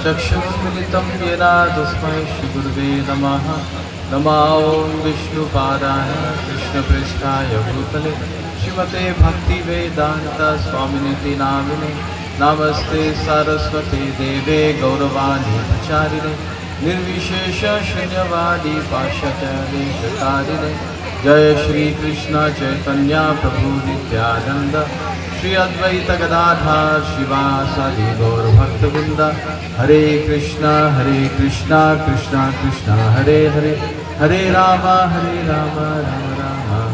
चक्षुरुन्मिलितं येन तस्मै श्रीगुरुवे नमः। नमो विष्णुपादाय कृष्णप्रेष्ठाय भूतले श्रीमते भक्तिवेदान्त स्वामिनिति नामिने। नमस्ते सरस्वती देवे गौरवाणी प्रचारिणे निर्विशेष शून्यवादी पाश्चात्यदेशकारिणे। जय श्री कृष्ण चैतन्य प्रभु नित्यानंद श्री अद्वैत गदाधर शिवासादि गौर भक्तवृंद। हरे कृष्णा कृष्णा कृष्णा हरे हरे, हरे राम राम राम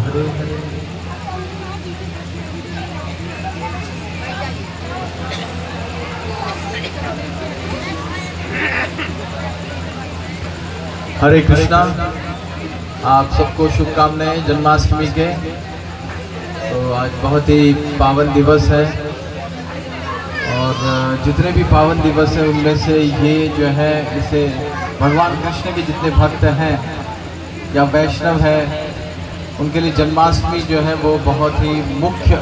हरे हरे। हरे कृष्णा। आप सबको शुभकामनाएं जन्माष्टमी के। तो आज बहुत ही पावन दिवस है और जितने भी पावन दिवस है उनमें से ये जो है इसे भगवान कृष्ण के जितने भक्त हैं या वैष्णव है उनके लिए जन्माष्टमी जो है वो बहुत ही मुख्य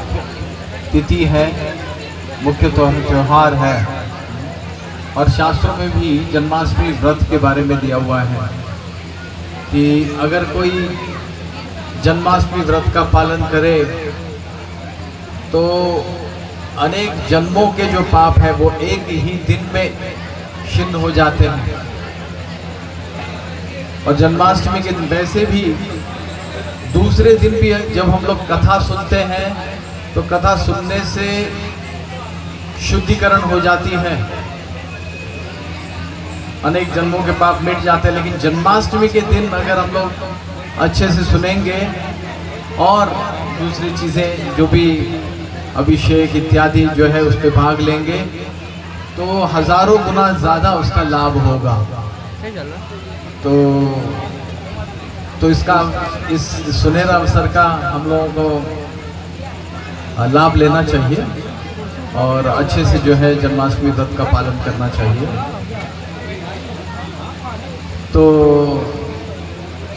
तिथि है, मुख्य त्यौहार है। और शास्त्रों में भी जन्माष्टमी व्रत के बारे में दिया हुआ है कि अगर कोई जन्माष्टमी व्रत का पालन करे तो अनेक जन्मों के जो पाप है वो एक ही दिन में क्षिण हो जाते हैं। और जन्माष्टमी के दिन वैसे भी दूसरे दिन भी जब हम लोग कथा सुनते हैं तो कथा सुनने से शुद्धिकरण हो जाती है, अनेक जन्मों के पाप मिट जाते हैं। लेकिन जन्माष्टमी के दिन अगर हम लोग अच्छे से सुनेंगे और दूसरी चीज़ें जो भी अभिषेक इत्यादि जो है उस पर भाग लेंगे तो हजारों गुना ज़्यादा उसका लाभ होगा। तो इसका इस सुनहरा अवसर का हम लोगों को लाभ लेना चाहिए और अच्छे से जो है जन्माष्टमी व्रत का पालन करना चाहिए। तो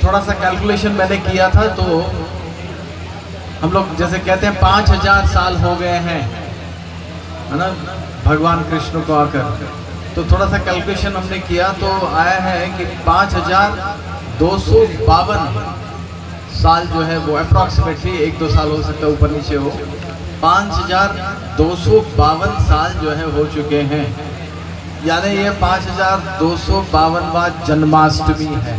थोड़ा सा कैलकुलेशन मैंने किया था तो हम लोग जैसे कहते हैं 5000 साल हो गए हैं, है ना, भगवान कृष्ण को आकर। तो थोड़ा सा कैलकुलेशन हमने किया तो आया है कि 5252 साल जो है वो अप्रॉक्सीमेटली 1-2 साल हो सकता है ऊपर नीचे हो, 5252 साल जो है हो चुके हैं। यानी ये 5252वां जन्माष्टमी है।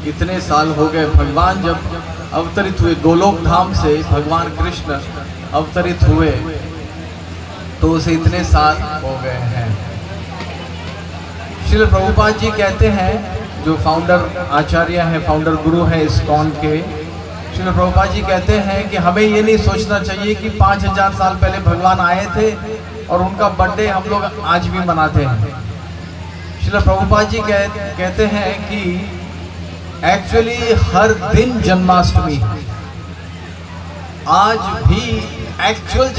इतने साल हो गए भगवान जब अवतरित हुए, गोलोक धाम से भगवान कृष्ण अवतरित हुए तो उसे इतने साल हो गए हैं। श्रील प्रभुपाद जी कहते हैं, जो फाउंडर आचार्य हैं, फाउंडर गुरु हैं इस्कॉन के, श्रील प्रभुपाद जी कहते हैं कि हमें ये नहीं सोचना चाहिए कि 5000 साल पहले भगवान आए थे और उनका बर्थडे हम लोग आज भी मनाते हैं। श्रील प्रभुपाद जी कहते हैं कि एक्चुअली हर दिन जन्माष्टमी है। आज भी एक्चुअल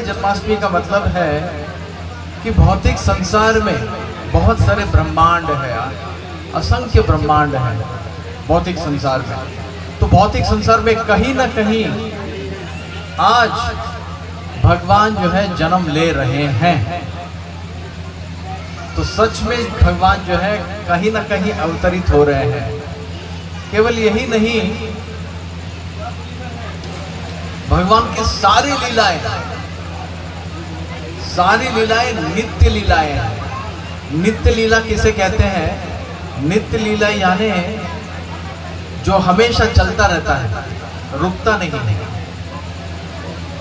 जन्माष्टमी का मतलब है कि भौतिक संसार में बहुत सारे ब्रह्मांड है, असंख्य ब्रह्मांड है भौतिक संसार में। तो भौतिक संसार में कहीं ना कहीं आज भगवान जो है जन्म ले रहे हैं। तो सच में भगवान जो है कहीं ना कहीं अवतरित हो रहे हैं। केवल यही नहीं, भगवान की सारी लीलाएं नित्य लीलाएं हैं। नित्य लीला किसे कहते हैं? नित्य लीला यानी जो हमेशा चलता रहता है, रुकता नहीं है।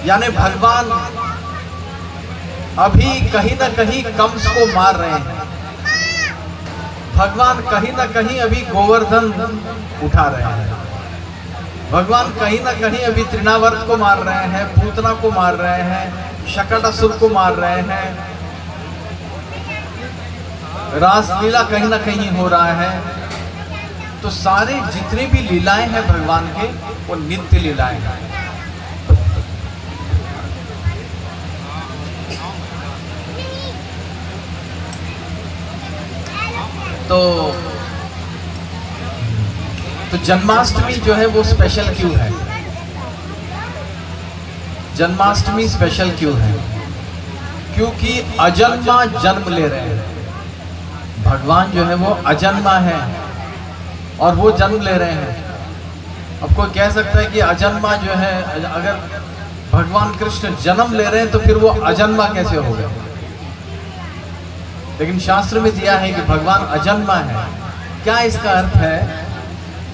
यानी भगवान अभी कहीं ना कहीं कंस को मार रहे हैं, भगवान कहीं ना कहीं अभी गोवर्धन उठा रहे हैं, भगवान कहीं ना कहीं अभी तृणावर्त को मार रहे हैं, पूतना को मार रहे हैं, शकटासुर को मार रहे हैं। रासलीला कहीं ना कहीं हो रहा है। तो सारे जितने भी लीलाएं हैं भगवान के वो नित्य लीलाएं हैं। तो जन्माष्टमी जो है वो स्पेशल क्यों है? जन्माष्टमी स्पेशल क्यों है? क्योंकि अजन्मा जन्म ले रहे हैं। भगवान जो है वो अजन्मा है और वो जन्म ले रहे हैं। अब कोई कह सकता है कि अजन्मा जो है, अगर भगवान कृष्ण जन्म ले रहे हैं तो फिर वो अजन्मा कैसे हो गए? लेकिन शास्त्र में दिया है कि भगवान अजन्मा है। क्या इसका अर्थ है?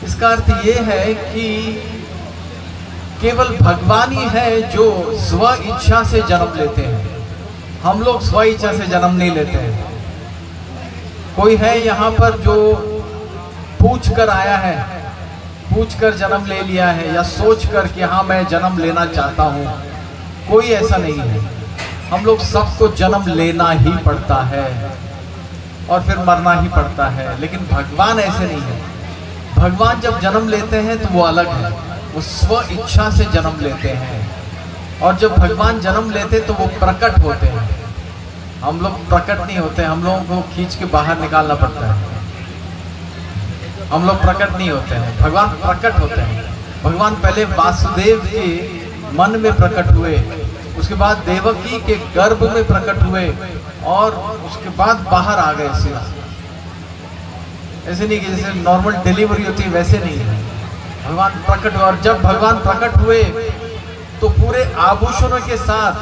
इसका अर्थ ये है कि केवल भगवान ही है जो स्व इच्छा से जन्म लेते हैं। हम लोग स्व इच्छा से जन्म नहीं लेते हैं। कोई है यहाँ पर जो पूछ कर आया है, पूछ कर जन्म ले लिया है, या सोच कर कि हाँ मैं जन्म लेना चाहता हूँ? कोई ऐसा नहीं है। हम लोग सबको जन्म लेना ही पड़ता है और फिर मरना ही पड़ता है। लेकिन भगवान ऐसे नहीं है। भगवान जब जन्म लेते हैं तो वो अलग है, वो स्व इच्छा से जन्म लेते हैं। और जब भगवान जन्म लेते तो वो प्रकट होते हैं। हम लोग प्रकट नहीं होते, हम लोगों को खींच के बाहर निकालना पड़ता है। हम लोग प्रकट नहीं होते हैं, भगवान प्रकट होते हैं। भगवान पहले वासुदेव के मन में प्रकट हुए, उसके बाद देवकी के गर्भ में प्रकट हुए और उसके बाद बाहर आ गए सीधा। ऐसे नहीं कि जैसे नॉर्मल डिलीवरी होती है, वैसे नहीं है। भगवान प्रकट हुए और जब भगवान प्रकट हुए तो पूरे आभूषणों के साथ,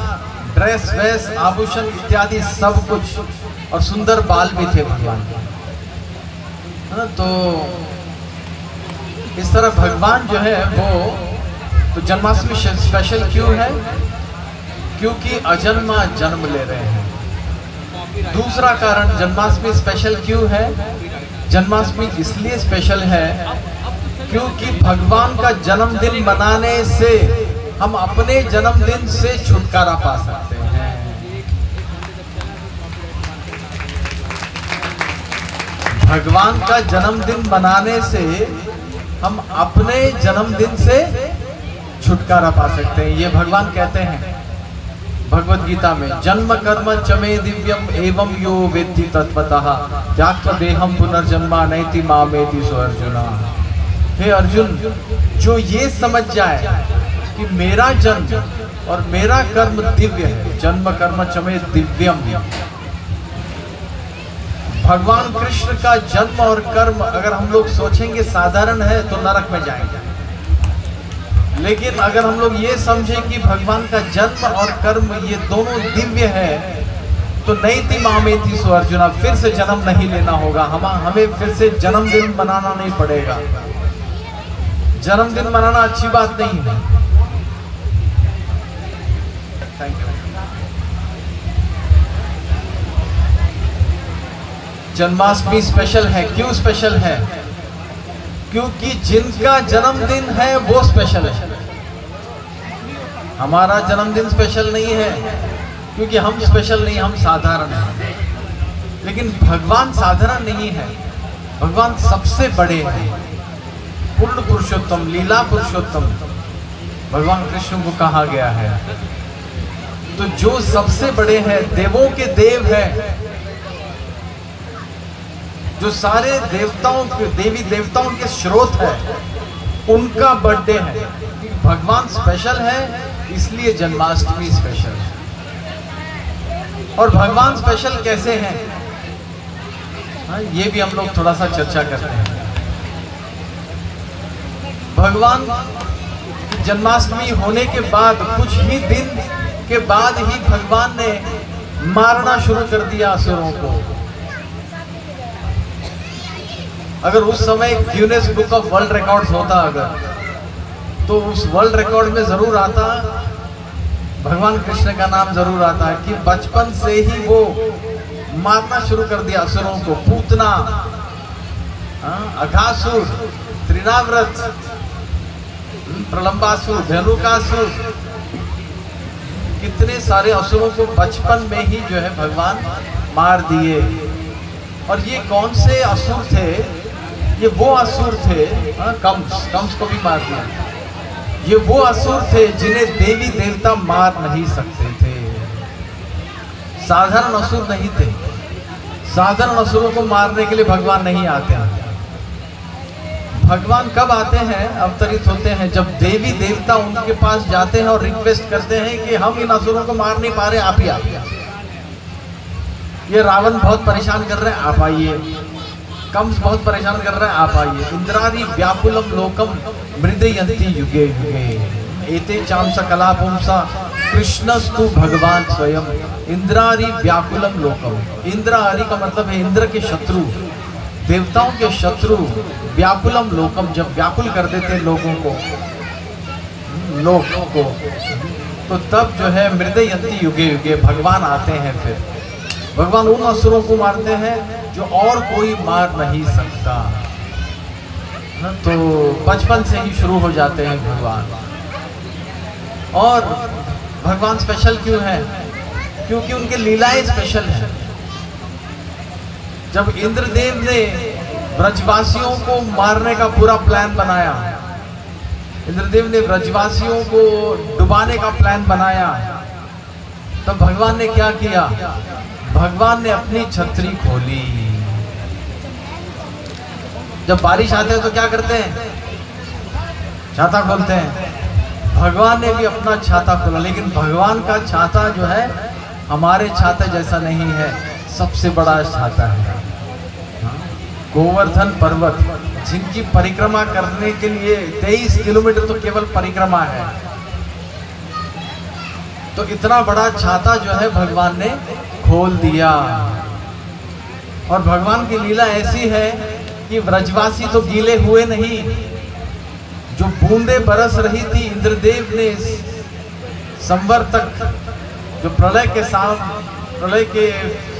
ड्रेस वेस आभूषण इत्यादि सब कुछ, और सुंदर बाल भी थे भगवान के। तो इस तरह भगवान जो है वो, तो जन्माष्टमी स्पेशल क्यों है? क्योंकि अजन्मा जन्म ले रहे हैं। दूसरा कारण जन्माष्टमी स्पेशल क्यों है? जन्माष्टमी इसलिए स्पेशल है क्योंकि भगवान का जन्मदिन मनाने से हम अपने जन्मदिन से छुटकारा पा सकते हैं। भगवान का जन्मदिन मनाने से हम अपने जन्मदिन से छुटकारा पा सकते हैं। ये भगवान कहते हैं भगवत गीता में, जन्म कर्म चमे दिव्यम एवं यो वेत्ति तत्वतः त्याक्त्वा देहम पुनर्जन्मा नैति मामेति सो अर्जुना। हे अर्जुन, जो ये समझ जाए कि मेरा जन्म और मेरा कर्म दिव्य है, जन्म कर्म चमे दिव्यम, भगवान कृष्ण का जन्म और कर्म अगर हम लोग सोचेंगे साधारण है तो नरक में जाएंगे। लेकिन अगर हम लोग ये समझें कि भगवान का जन्म और कर्म ये दोनों दिव्य है तो नैति मामेति सो अर्जुना, फिर से जन्म नहीं लेना होगा। हमें फिर से जन्मदिन मनाना नहीं पड़ेगा। जन्मदिन मनाना अच्छी बात नहीं है। Thank you. जन्माष्टमी स्पेशल है। क्यों स्पेशल है? क्योंकि जिनका जन्मदिन है वो स्पेशल है। हमारा जन्मदिन स्पेशल नहीं है क्योंकि हम स्पेशल नहीं, हम साधारण हैं। लेकिन भगवान साधारण नहीं है, भगवान सबसे बड़े हैं। पूर्ण पुरुषोत्तम, लीला पुरुषोत्तम भगवान कृष्ण को कहा गया है। तो जो सबसे बड़े हैं, देवों के देव है, जो सारे देवताओं के, देवी देवताओं के स्रोत है, उनका बर्थडे है। भगवान स्पेशल है इसलिए जन्माष्टमी स्पेशल है। और भगवान स्पेशल कैसे हैं, ये भी हम लोग थोड़ा सा चर्चा करते हैं। भगवान जन्माष्टमी होने के बाद कुछ ही दिन के बाद ही भगवान ने मारना शुरू कर दिया असुरों को। अगर उस समय Guinness book of world records होता अगर, तो उस वर्ल्ड रिकॉर्ड में जरूर आता, भगवान कृष्ण का नाम जरूर आता कि बचपन से ही वो मारना शुरू कर दिया असुरों को। पूतना, अघासुर, त्रिनाव्रत, प्रलंबासुर, धेनुकासुर, कितने सारे असुरों को बचपन में ही जो है भगवान मार दिए। और ये कौन से असुर थे? ये वो असुर थे, कंस को भी मार दिया। ये वो असुर थे जिन्हें देवी देवता मार नहीं सकते थे। साधारण असुर नहीं थे। साधारण असुरों को मारने के लिए भगवान नहीं आते हैं। भगवान कब आते हैं, अवतरित होते हैं, जब देवी देवता उनके पास जाते हैं और रिक्वेस्ट करते हैं कि हम इन असुरों को मार नहीं पा रहे, आप ही ये रावण बहुत परेशान कर रहे हैं, आप आइए। कंस बहुत परेशान कर रहे हैं, आप आइए। इंद्रारी व्याकुलम लोकम मृदयंती युगे युगे एते चाम सकला पुंसा कृष्णस्तु भगवान स्वयं। इंद्रारी व्याकुलम लोकम, इंद्रारी का मतलब है इंद्र के शत्रु, देवताओं के शत्रु। व्याकुलम लोकम, जब व्याकुल कर देते हैं लोगों को, लोगों को, तो तब जो है मृदयंती युगे युगे भगवान आते हैं। फिर भगवान उन असुरों को मारते हैं जो और कोई मार नहीं सकता। तो बचपन से ही शुरू हो जाते हैं भगवान। और भगवान स्पेशल क्यों है? क्योंकि उनके लीलाएं स्पेशल हैं। जब इंद्रदेव ने ब्रजवासियों को मारने का पूरा प्लान बनाया, इंद्रदेव ने ब्रजवासियों को डुबाने का प्लान बनाया, तब भगवान ने क्या किया? भगवान ने अपनी छतरी खोली। जब बारिश आते हैं तो क्या करते हैं? छाता खोलते हैं। भगवान ने भी अपना छाता खोला, लेकिन भगवान का छाता जो है हमारे छाते जैसा नहीं है, सबसे बड़ा छाता है। गोवर्धन पर्वत, जिनकी परिक्रमा करने के लिए 23 किलोमीटर तो केवल परिक्रमा है, तो इतना बड़ा छाता जो है भगवान ने खोल दिया। और भगवान की लीला ऐसी है कि ब्रजवासी तो गीले हुए नहीं। जो बूंदे बरस रही थी, इंद्रदेव ने संवर तक, जो प्रलय के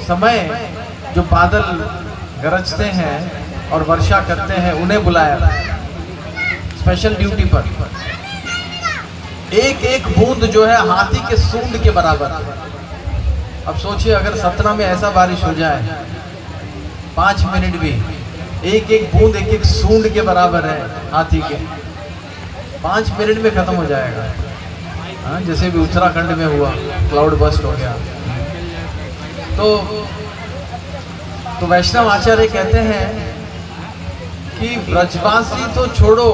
समय जो बादल गरजते हैं और वर्षा करते हैं, उन्हें बुलाया स्पेशल ड्यूटी पर। एक एक बूंद जो है हाथी के सूंड के बराबर। अब सोचिए अगर सतना में ऐसा बारिश हो जाए, 5 मिनट भी, एक एक बूंद एक एक सूंड के बराबर है हाथी के, 5 मिनट में खत्म हो जाएगा। हाँ, जैसे भी उत्तराखंड में हुआ, क्लाउड बस्ट हो गया। तो वैष्णव आचार्य कहते हैं कि ब्रजवासी तो छोड़ो,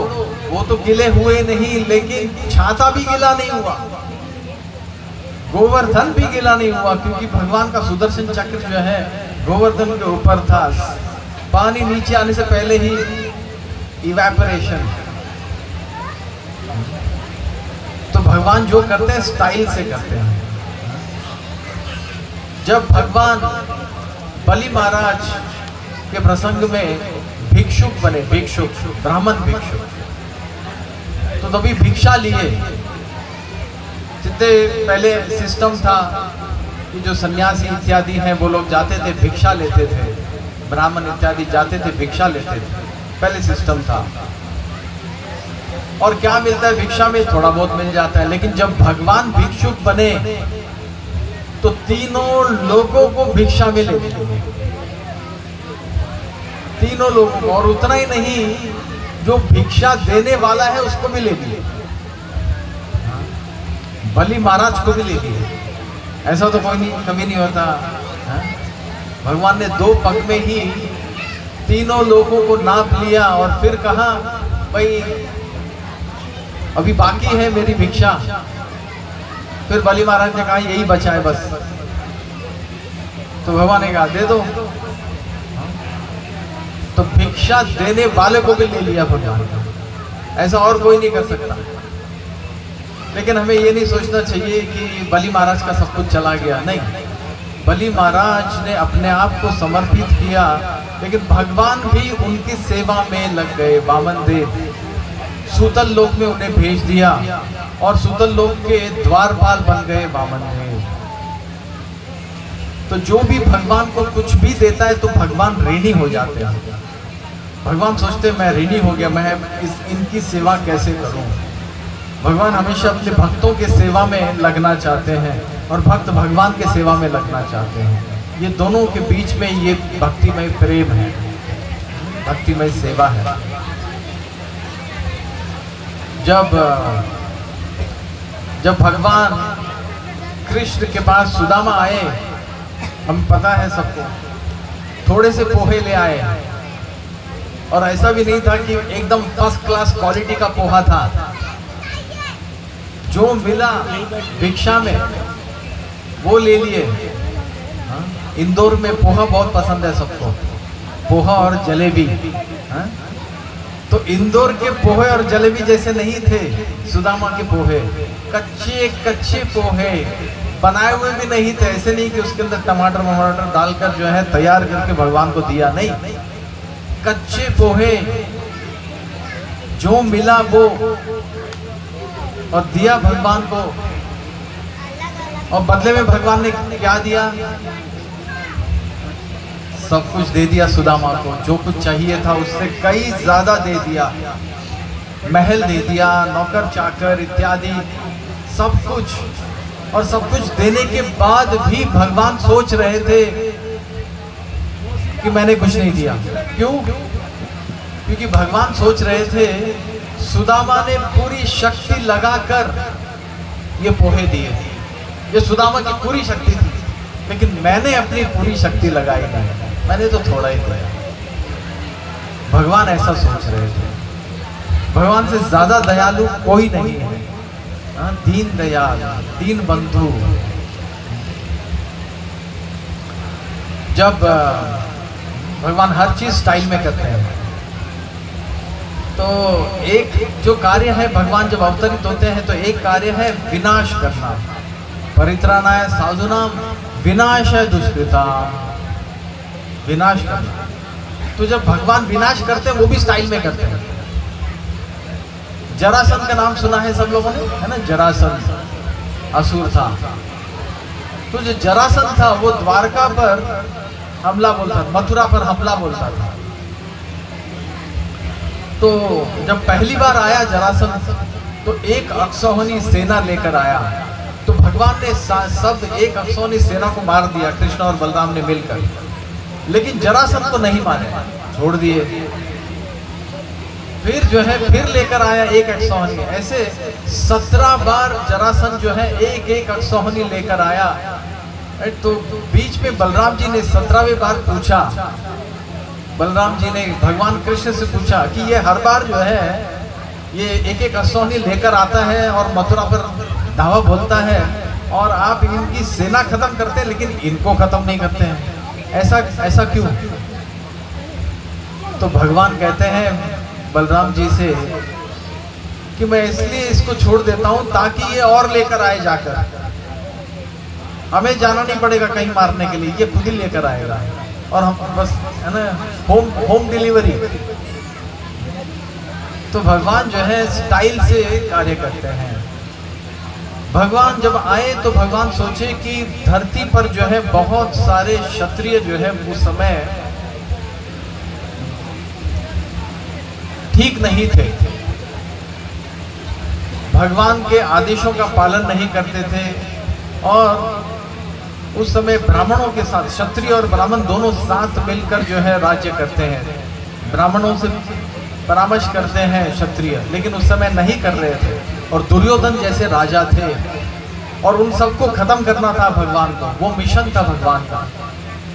वो तो गिले हुए नहीं, लेकिन छाता भी गिला नहीं हुआ, गोवर्धन भी गिला नहीं हुआ, क्योंकि भगवान का सुदर्शन चक्र जो है गोवर्धन के ऊपर था। पानी नीचे आने से पहले ही इवेपोरेशन। तो भगवान जो करते हैं स्टाइल से करते हैं। जब भगवान बलि महाराज के प्रसंग में भिक्षुक बने, भिक्षुक, ब्राह्मण भिक्षुक, तो तभी भिक्षा लिए। जितने पहले सिस्टम था कि जो सन्यासी इत्यादि हैं वो लोग जाते थे भिक्षा लेते थे, ब्राह्मण इत्यादि जाते थे भिक्षा लेते थे, पहले सिस्टम था। और क्या मिलता है भिक्षा में? थोड़ा बहुत मिल जाता है। लेकिन जब भगवान भिक्षुक बने तो तीनों लोगों को भिक्षा मिले, तीनों लोगों को। और उतना ही नहीं, जो भिक्षा देने वाला है उसको भी ले लिए, बलि महाराज को भी ले लिए। ऐसा तो कोई नहीं, कभी नहीं होता। भगवान ने 2 पग में ही तीनों लोगों को नाप लिया और फिर कहा भाई अभी बाकी है मेरी भिक्षा। फिर बलि महाराज ने कहा यही बचा है बस। तो भगवान ने कहा दे दो। तो भिक्षा देने वाले को भी ले लिया भगवान। ऐसा और कोई नहीं कर सकता। लेकिन हमें ये नहीं सोचना चाहिए कि बलि महाराज का सब कुछ चला गया। नहीं, बलि महाराज ने अपने आप को समर्पित किया, लेकिन भगवान भी उनकी सेवा में लग गए। वामन देव सूतल लोक में उन्हें भेज दिया और सूतल लोक के द्वारपाल बन गए वामन देव। तो जो भी भगवान को कुछ भी देता है तो भगवान ऋणी हो जाते हैं। भगवान सोचते मैं ऋणी हो गया, मैं इनकी सेवा कैसे करूं। भगवान हमेशा अपने भक्तों के सेवा में लगना चाहते हैं और भक्त भगवान के सेवा में लगना चाहते हैं। ये दोनों के बीच में ये भक्तिमय प्रेम है, भक्तिमय सेवा है। जब भगवान कृष्ण के पास सुदामा आए, हम पता है सबको, थोड़े से पोहे ले आए। और ऐसा भी नहीं था कि एकदम फर्स्ट क्लास क्वालिटी का पोहा था। जो मिला भिक्षा में वो ले लिए। हाँ? इंदौर में पोहा बहुत पसंद है सबको, पोहा और जलेबी। हाँ? तो इंदौर के पोहे और जलेबी जैसे नहीं थे सुदामा के पोहे, कच्चे कच्चे पोहे, बनाए हुए भी नहीं थे। ऐसे नहीं कि उसके अंदर टमाटर वमाटर डालकर जो है तैयार करके भगवान को दिया, नहीं, कच्चे पोहे जो मिला वो और दिया भगवान को। और बदले में भगवान ने क्या दिया? सब कुछ दे दिया सुदामा को, जो कुछ चाहिए था उससे कई ज्यादा दे दिया। महल दे दिया, नौकर चाकर इत्यादि सब कुछ। और सब कुछ देने के बाद भी भगवान सोच रहे थे कि मैंने कुछ नहीं दिया। क्यों? क्योंकि भगवान सोच रहे थे सुदामा ने पूरी शक्ति लगाकर ये पोहे दिए, ये सुदामा की पूरी शक्ति थी, लेकिन मैंने अपनी पूरी शक्ति लगाई नहीं, मैंने तो थोड़ा ही दिया। भगवान ऐसा सोच रहे थे। भगवान से ज्यादा दयालु कोई नहीं है। दीन दयाल, दीन बंधु। जब भगवान हर चीज स्टाइल में करते हैं, तो एक जो कार्य है भगवान जब अवतरित होते हैं तो एक कार्य है विनाश करना, परित्राणाय साधूनाम विनाशाय दुष्कृताम, विनाश करना। तो जब भगवान विनाश करते हैं वो भी स्टाइल में करते हैं। जरासंध का नाम सुना है सब लोगों ने, है ना? जरासंध असुर था। तो जो जरासंध था वो द्वारका पर हमला बोलता था, मथुरा पर हमला बोलता था। तो जब पहली बार आया जरासंध तो एक अक्षौहिणी सेना लेकर आया। तो भगवान ने सब एक अक्षौहिणी सेना को मार दिया, कृष्ण और बलराम ने मिलकर। लेकिन जरासंध को नहीं मारे, छोड़ दिए। फिर जो है फिर लेकर आया एक अक्षौहिणी। ऐसे 17 बार जरासंध जो है एक एक अक्षौहिणी लेकर आया। तो बीच में बलराम जी ने 17वें बार पूछा, बलराम जी ने भगवान कृष्ण से पूछा कि ये हर बार जो है ये एक एक अक्षौहिणी लेकर आता है और मथुरा पर धावा बोलता है, और आप इनकी सेना खत्म करते हैं लेकिन इनको खत्म नहीं करते हैं, ऐसा क्यों? तो भगवान कहते हैं बलराम जी से कि मैं इसलिए इसको छोड़ देता हूं ताकि ये और लेकर आए जाकर, हमें जाना नहीं पड़ेगा कहीं मारने के लिए, ये खुद ही लेकर आएगा और हम बस, है ना, होम डिलीवरी। तो भगवान जो है स्टाइल से कार्य करते हैं। भगवान जब आए तो भगवान सोचे कि धरती पर जो है बहुत सारे क्षत्रिय जो है उस समय ठीक नहीं थे, भगवान के आदेशों का पालन नहीं करते थे। और उस समय ब्राह्मणों के साथ, क्षत्रिय और ब्राह्मण दोनों साथ मिलकर जो है राज्य करते हैं। ब्राह्मणों से परामर्श करते हैं क्षत्रिय, लेकिन उस समय नहीं कर रहे थे। और दुर्योधन जैसे राजा थे और उन सबको खत्म करना था भगवान को, वो मिशन था भगवान का।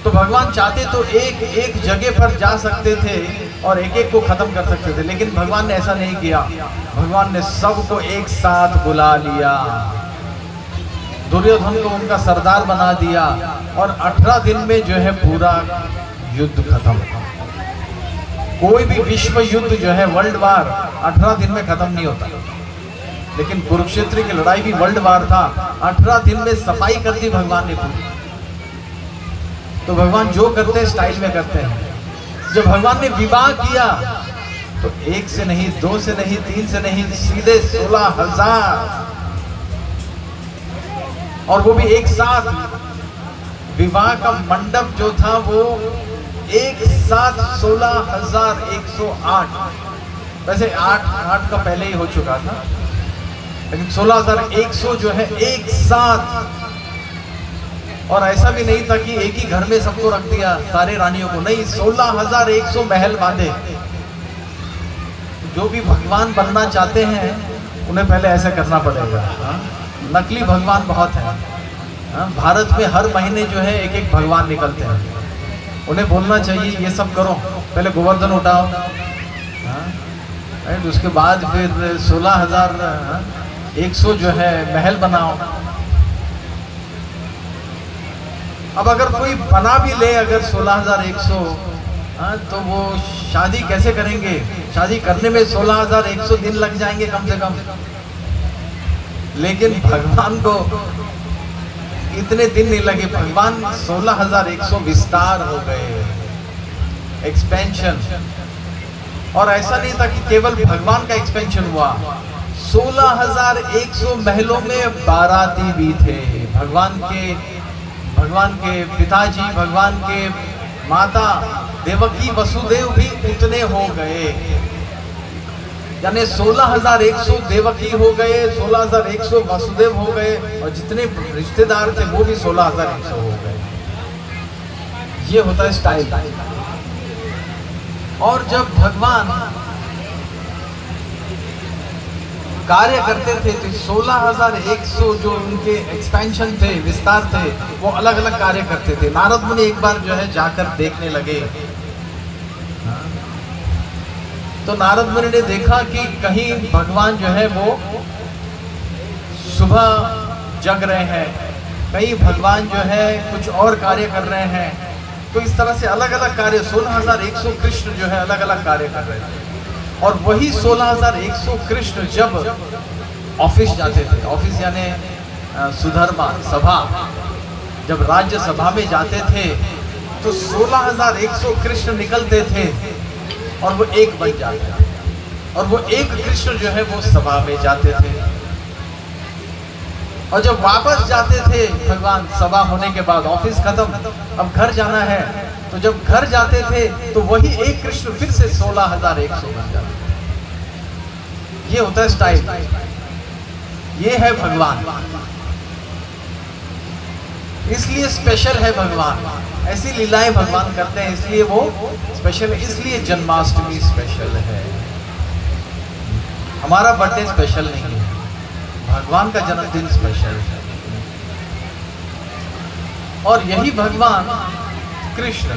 तो भगवान चाहते तो एक एक जगह पर जा सकते थे और एक एक को खत्म कर सकते थे, लेकिन भगवान ने ऐसा नहीं किया। भगवान ने सबको एक साथ बुला लिया, दुर्योधन को उनका सरदार बना दिया और 18 दिन में जो है पूरा युद्ध खत्म। कोई भी विश्व युद्ध जो है वर्ल्ड वार 18 दिन में खत्म नहीं होता, लेकिन कुरुक्षेत्र की लड़ाई भी वर्ल्ड वार था, 18 दिन में सफाई कर दी भगवान ने पूरी। तो भगवान जो करते हैं स्टाइल में करते हैं। जब भगवान ने विवाह किया तो 1 से नहीं, 2 से नहीं, 3 से नहीं, सीधे 16,000, और वो भी एक साथ। विवाह का मंडप जो था वो एक साथ 16,108, वैसे 8 का पहले ही हो चुका था, लेकिन 16,100 जो है एक साथ। और ऐसा भी नहीं था कि एक ही घर में सबको रख दिया, सारे रानियों को, नहीं, 16,100 महल बांधे। जो भी भगवान बनना चाहते हैं उन्हें पहले ऐसा करना पड़ेगा। नकली भगवान बहुत हैं। भारत में हर महीने जो है एक एक भगवान निकलते हैं। उन्हें बोलना चाहिए ये सब करो, पहले गोवर्धन उठाओ, उसके बाद फिर 16,100 जो है महल बनाओ। अब अगर कोई बना भी ले अगर 16,100, तो वो शादी कैसे करेंगे? शादी करने में 16,100 दिन लग जाएंगे कम से कम। लेकिन भगवान को इतने दिन नहीं लगे। भगवान 16,100 विस्तार हो गए, एक्सपेंशन। और ऐसा नहीं था कि केवल भगवान का एक्सपेंशन हुआ, 16,100 महलों में बाराती भी थे। भगवान के पिताजी, भगवान के माता देवकी वसुदेव भी उतने हो गए। यानी 16,100 देवकी हो गए, 16,100 वसुदेव हो गए, और जितने रिश्तेदार थे वो भी 16,100 हो गए। ये होता है स्टाइल। और जब भगवान कार्य करते थे तो 16,100 जो उनके एक्सपेंशन थे, विस्तार थे, वो अलग अलग कार्य करते थे। नारद मुनि एक बार जो है जाकर देखने लगे। तो नारद मुनि ने देखा कि कहीं भगवान जो है वो सुबह जग रहे हैं, कहीं भगवान जो है कुछ और कार्य कर रहे हैं। तो इस तरह से अलग अलग कार्य 16,100 कृष्ण जो है अलग अलग कार्य कर रहे थे। और वही 16,100 कृष्ण जब ऑफिस जाते थे, ऑफिस यानी सुधर्मा सभा, जब राज्य सभा में जाते थे तो 16,100 कृष्ण निकलते थे और वो एक बन जाते थे। और वो एक कृष्ण जो है वो सभा में जाते थे। और जब वापस जाते थे भगवान सभा होने के बाद, ऑफिस खत्म, अब घर जाना है, तो जब घर जाते थे तो वही एक कृष्ण फिर से 16,100 बन जाते। ये होता है स्टाइल। ये है भगवान, इसलिए स्पेशल है भगवान। ऐसी लीलाएं भगवान करते हैं, इसलिए वो स्पेशल है। इसलिए जन्माष्टमी स्पेशल है। हमारा बर्थडे स्पेशल नहीं है, भगवान का जन्मदिन स्पेशल है। और यही भगवान कृष्ण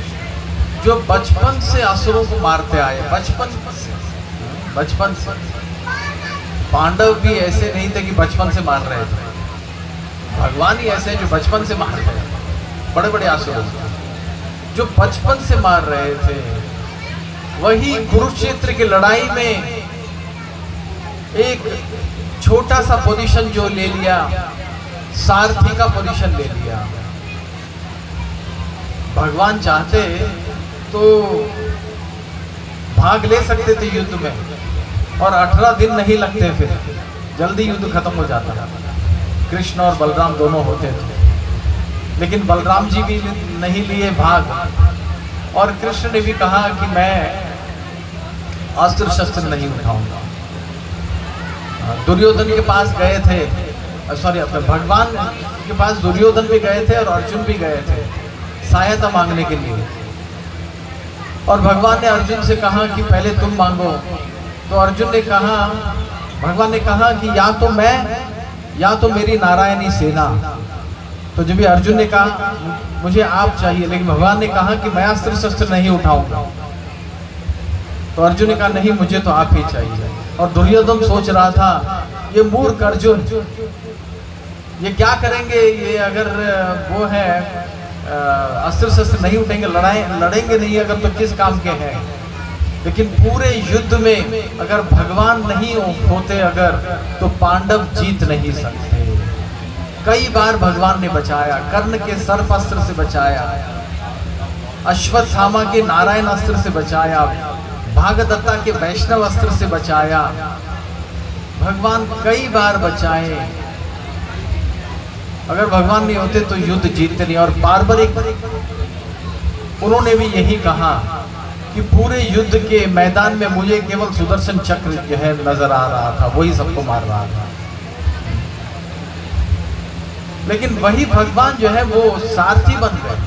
जो बचपन से असुरों को मारते आए, बचपन से। पांडव भी ऐसे नहीं थे कि बचपन से मार रहे थे, भगवान ही ऐसे जो बचपन से मार रहे थे। बड़े बड़े असुर जो बचपन से मार रहे थे, वही कुरुक्षेत्र की लड़ाई में एक छोटा सा पोजीशन जो ले लिया, सारथी का पोजीशन ले लिया। भगवान चाहते तो भाग ले सकते थे युद्ध में, और 18 दिन नहीं लगते, फिर जल्दी युद्ध खत्म हो जाता। कृष्ण और बलराम दोनों होते थे, लेकिन बलराम जी भी नहीं लिए भाग। और कृष्ण ने भी कहा कि मैं अस्त्र शस्त्र नहीं उठाऊंगा। दुर्योधन के पास गए थे, अपने भगवान के पास दुर्योधन भी गए थे और अर्जुन भी गए थे सहायता मांगने के लिए। और भगवान ने अर्जुन से कहा कि पहले तुम मांगो। तो अर्जुन ने कहा, भगवान ने कहा कि या तो मैं या तो मेरी नारायणी सेना। तो जब भी अर्जुन ने कहा मुझे आप चाहिए, लेकिन भगवान ने कहा कि मैं अस्त्र शस्त्र नहीं उठाऊंगा। तो अर्जुन ने कहा नहीं, मुझे तो आप ही चाहिए। और दुर्योधन सोच रहा था, ये मूर्ख अर्जुन, ये क्या करेंगे, ये अगर वो है अस्त्र शस्त्र नहीं उठेंगे, लड़ेंगे नहीं अगर, तो किस काम के हैं। लेकिन पूरे युद्ध में अगर भगवान नहीं होते अगर, तो पांडव जीत नहीं सकते। कई बार भगवान ने बचाया, कर्ण के सर्प अस्त्र से बचाया, अश्वत्थामा के नारायण अस्त्र से बचाया, भागदत्ता के वैष्णव अस्त्र से बचाया। भगवान कई बार बचाए। अगर भगवान नहीं होते तो युद्ध जीतते नहीं। और बारबरिक उन्होंने भी यही कहा कि पूरे युद्ध के मैदान में मुझे केवल सुदर्शन चक्र जो है नजर आ रहा था, वही सबको मार रहा था। लेकिन वही भगवान जो है वो सारथी बन गए।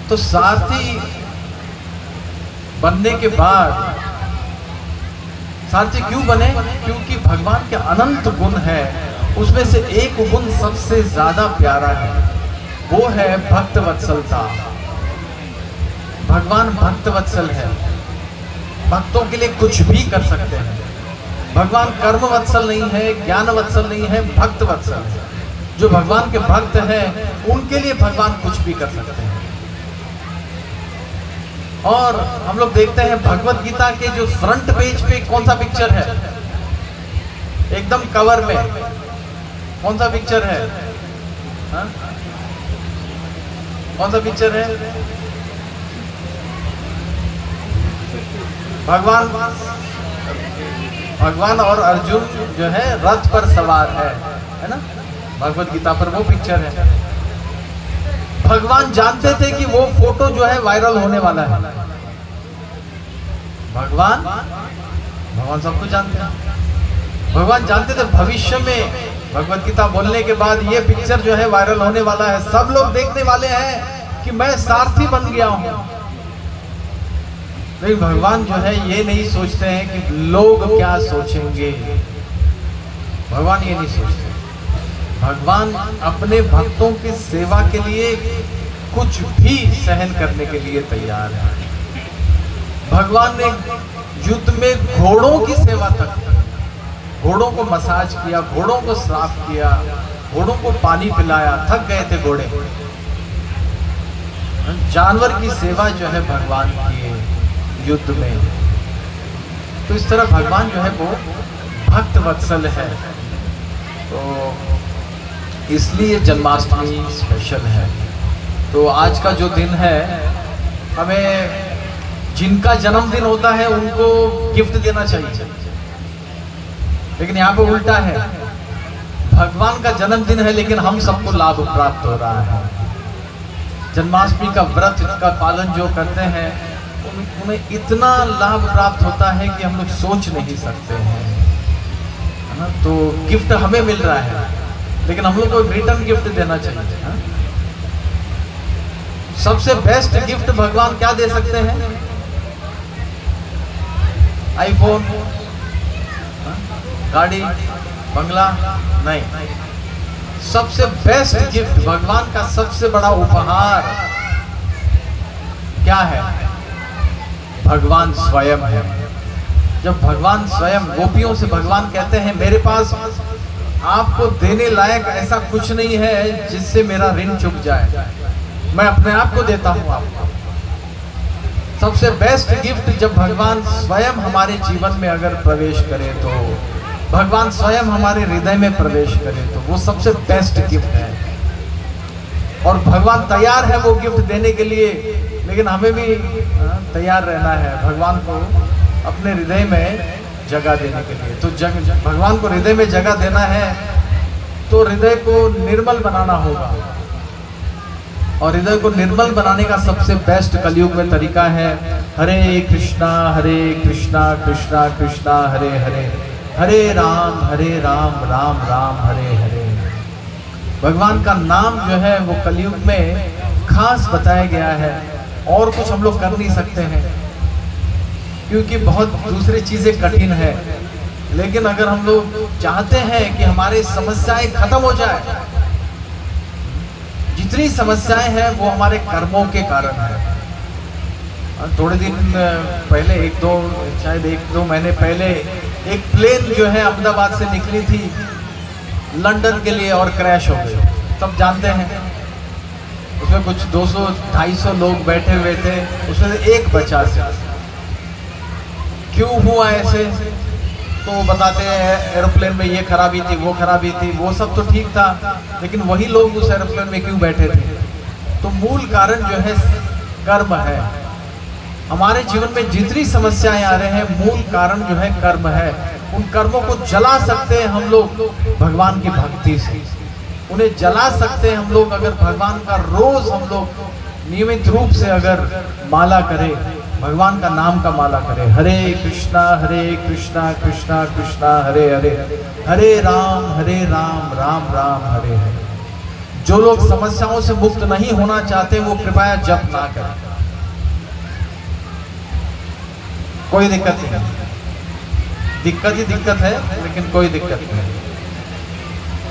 तो सारथी बनने के बाद, सारथी क्यों बने? क्योंकि भगवान के अनंत गुण है, उसमें से एक गुण सबसे ज्यादा प्यारा है, वो है भक्त वत्सलता। भगवान भक्त वत्सल है, भक्तों के लिए कुछ भी कर सकते हैं। भगवान कर्म वत्सल नहीं है, ज्ञान वत्सल नहीं है, भक्त वत्सल है। जो भगवान के भक्त हैं उनके लिए भगवान कुछ भी कर सकते हैं। और हम लोग देखते हैं भगवत गीता के जो फ्रंट पेज पे कौन सा पिक्चर है, एकदम कवर में कौन सा पिक्चर है? हा? कौन सा पिक्चर है? भगवान और अर्जुन जो है रथ पर सवार है ना, भगवत गीता पर वो पिक्चर है। भगवान जानते थे कि वो फोटो जो है वायरल होने वाला है। भगवान सब कुछ जानते हैं। भगवान जानते थे भविष्य में भगवत गीता बोलने के बाद ये पिक्चर जो है वायरल होने वाला है, सब लोग देखने वाले हैं कि मैं सारथी बन गया हूं। लेकिन भगवान जो है ये नहीं सोचते हैं कि लोग क्या सोचेंगे। भगवान ये नहीं सोचते। भगवान अपने भक्तों की सेवा के लिए कुछ भी सहन करने के लिए तैयार है। भगवान ने युद्ध में घोड़ों की सेवा तक, घोड़ों को मसाज किया, घोड़ों को साफ किया, घोड़ों को पानी पिलाया, थक गए थे घोड़े। जानवर की सेवा जो है भगवान की युद्ध में। तो इस तरह भगवान जो है वो भक्त वत्सल है। तो इसलिए जन्माष्टमी स्पेशल है। तो आज का जो दिन है, हमें जिनका जन्मदिन होता है उनको गिफ्ट देना चाहिए, लेकिन यहाँ पे उल्टा है। भगवान का जन्मदिन है लेकिन हम सबको लाभ प्राप्त हो रहा है। जन्माष्टमी का व्रत का पालन जो करते हैं उन्हें इतना लाभ प्राप्त होता है कि हम लोग सोच नहीं सकते हैं, है ना। तो गिफ्ट हमें मिल रहा है, लेकिन हम लोग को रिटर्न गिफ्ट देना चाहिए। हा? सबसे बेस्ट गिफ्ट भगवान क्या दे सकते हैं? आईफोन, गाड़ी, बंगला नहीं। सबसे बेस्ट गिफ्ट, भगवान का सबसे बड़ा उपहार क्या है? भगवान स्वयं है। जब भगवान स्वयं, गोपियों से भगवान कहते हैं मेरे पास आपको देने लायक ऐसा कुछ नहीं है जिससे मेरा ऋण चुक जाए, मैं अपने आप को देता हूं आपको। सबसे बेस्ट गिफ्ट जब भगवान स्वयं हमारे जीवन में अगर प्रवेश करे, तो भगवान स्वयं हमारे हृदय में प्रवेश करे, तो वो सबसे बेस्ट गिफ्ट है। और भगवान तैयार है वो गिफ्ट देने के लिए, लेकिन हमें भी तैयार रहना है भगवान को अपने हृदय में जगह देने के लिए। तो भगवान को हृदय में जगह देना है तो हृदय को निर्मल बनाना होगा। और हृदय को निर्मल बनाने का सबसे बेस्ट कलयुग में तरीका है हरे कृष्णा कृष्णा कृष्णा हरे हरे, हरे राम राम राम हरे हरे। भगवान का नाम जो है वो कलयुग में खास बताया गया है। और कुछ हम लोग कर नहीं सकते हैं क्योंकि बहुत दूसरी चीजें कठिन है। लेकिन अगर हम लोग चाहते हैं कि हमारी समस्याएं खत्म हो जाए, जितनी समस्याएं हैं वो हमारे कर्मों के कारण है। थोड़े दिन पहले, शायद एक दो महीने पहले एक प्लेन जो है अहमदाबाद से निकली थी लंदन के लिए और क्रैश हो गई। सब जानते हैं उसमें कुछ 200-250 लोग बैठे हुए थे, उसमें से एक बचा से। क्यों हुआ ऐसे? तो वो बताते हैं एरोप्लेन में ये खराबी थी, वो खराबी थी, वो सब तो ठीक था, लेकिन वही लोग उस एरोप्लेन में क्यों बैठे थे? तो मूल कारण जो है कर्म है। हमारे जीवन में जितनी समस्याएं आ रहे हैं, मूल कारण जो है कर्म है। उन कर्मों को जला सकते हैं हम लोग भगवान की भक्ति से। उन्हें जला सकते हैं हम लोग अगर भगवान का रोज हम लोग नियमित रूप से अगर माला करें, भगवान का नाम का माला करें। हरे कृष्णा कृष्णा कृष्णा हरे हरे, हरे राम राम राम हरे हरे। जो लोग समस्याओं से मुक्त नहीं होना चाहते वो कृपया जप ना करें, कोई दिक्कत नहीं। दिक्कत ही दिक्कत है, लेकिन कोई दिक्कत नहीं।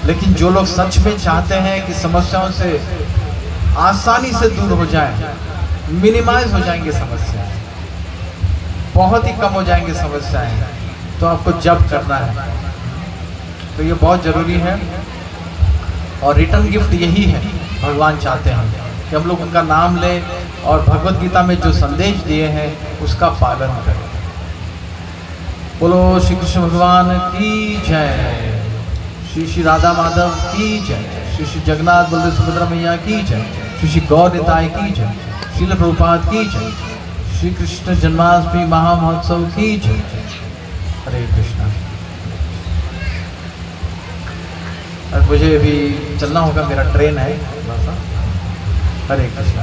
लेकिन जो लोग सच में चाहते हैं कि समस्याओं से आसानी से दूर हो जाए, मिनिमाइज हो जाएंगे समस्याएं, बहुत ही कम हो जाएंगे समस्याएं, तो आपको जप करना है। तो ये बहुत जरूरी है। और रिटर्न गिफ्ट यही है, भगवान चाहते हैं कि हम लोग उनका नाम लें और भगवत गीता में जो संदेश दिए हैं उसका पालन करें। बोलो श्री कृष्ण भगवान की जय, श्री श्री राधा माधव की जय, श्री श्री जगन्नाथ बलदेव सुभद्रा मैया की जय, श्री श्री गौर निताय की जय, श्रील प्रभुपाद की जय, श्री कृष्ण जन्माष्टमी महामहोत्सव की जय। हरे कृष्णा। अब मुझे अभी चलना होगा, मेरा ट्रेन है थोड़ा सा। हरे कृष्णा।